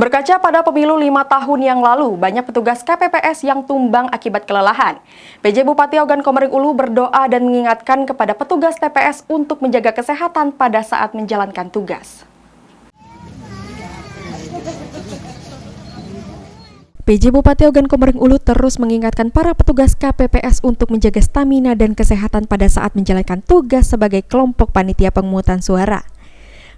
Berkaca pada pemilu 5 tahun yang lalu, banyak petugas KPPS yang tumbang akibat kelelahan. PJ Bupati Ogan Komering Ulu berdoa dan mengingatkan kepada petugas TPS untuk menjaga kesehatan pada saat menjalankan tugas. PJ Bupati Ogan Komering Ulu terus mengingatkan para petugas KPPS untuk menjaga stamina dan kesehatan pada saat menjalankan tugas sebagai kelompok panitia pemungutan suara.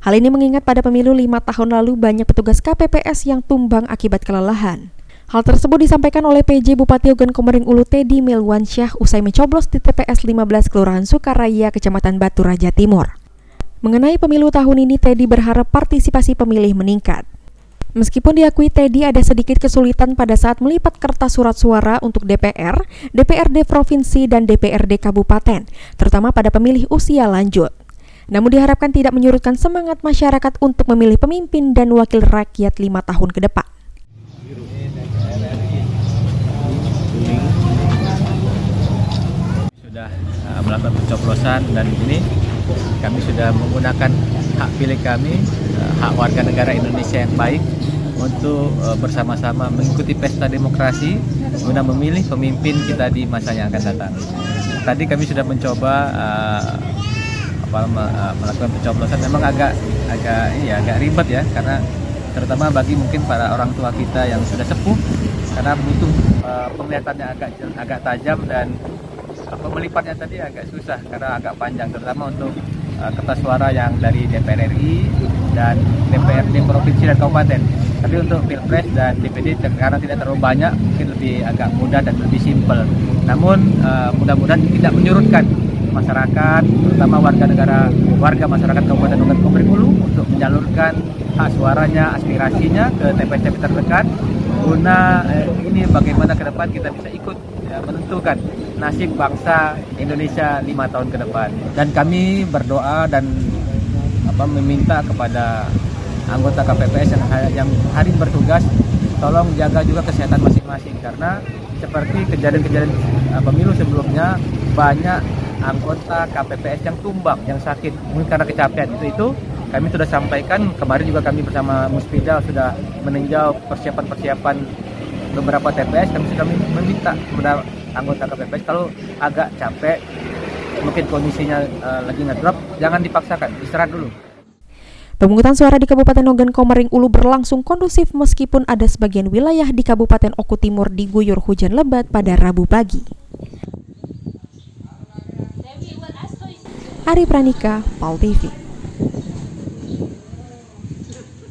Hal ini mengingat pada pemilu 5 tahun lalu banyak petugas KPPS yang tumbang akibat kelelahan. Hal tersebut disampaikan oleh PJ Bupati Ogan Komering Ulu Teddy Milwansyah usai mencoblos di TPS 15 Kelurahan Sukaraya, Kecamatan Batu Raja Timur. Mengenai pemilu tahun ini, Teddy berharap partisipasi pemilih meningkat. Meskipun diakui Teddy ada sedikit kesulitan pada saat melipat kertas surat suara untuk DPR, DPRD Provinsi, dan DPRD Kabupaten, terutama pada pemilih usia lanjut. Namun diharapkan tidak menyurutkan semangat masyarakat untuk memilih pemimpin dan wakil rakyat 5 tahun ke depan. Sudah melakukan pencoblosan dan ini kami sudah menggunakan hak pilih kami, hak warga negara Indonesia yang baik untuk bersama-sama mengikuti pesta demokrasi guna memilih pemimpin kita di masa yang akan datang. Tadi kami sudah mencoba melakukan pencoblosan, memang agak ribet ya, karena terutama bagi mungkin para orang tua kita yang sudah sepuh, karena butuh penglihatannya agak tajam dan melipatnya tadi agak susah karena agak panjang, terutama untuk kertas suara yang dari DPR RI dan DPRD Provinsi dan Kabupaten. Tapi untuk Pilpres dan DPD karena tidak terlalu banyak, mungkin lebih agak mudah dan lebih simpel. Namun mudah-mudahan tidak menyurutkan masyarakat, terutama warga masyarakat Kabupaten Ogan Komering Ulu untuk menyalurkan hak suaranya, aspirasinya ke TPS terdekat guna ini bagaimana ke depan kita bisa ikut menentukan nasib bangsa Indonesia 5 tahun ke depan. Dan kami berdoa dan meminta kepada anggota KPPS yang hari bertugas, tolong jaga juga kesehatan masing-masing, karena seperti kejadian-kejadian pemilu sebelumnya banyak anggota KPPS yang tumbang, yang sakit mungkin karena kecapean. Itu kami sudah sampaikan kemarin juga, kami bersama Muspida sudah meninjau persiapan beberapa TPS. Kami sudah meminta kepada anggota KPPS kalau agak capek, mungkin kondisinya lagi ngedrop, jangan dipaksakan, istirahat dulu. Pemungutan suara di Kabupaten Ogan Komering Ulu berlangsung kondusif meskipun ada sebagian wilayah di Kabupaten Oku Timur diguyur hujan lebat pada Rabu pagi. Ari Pranika, PAL TV.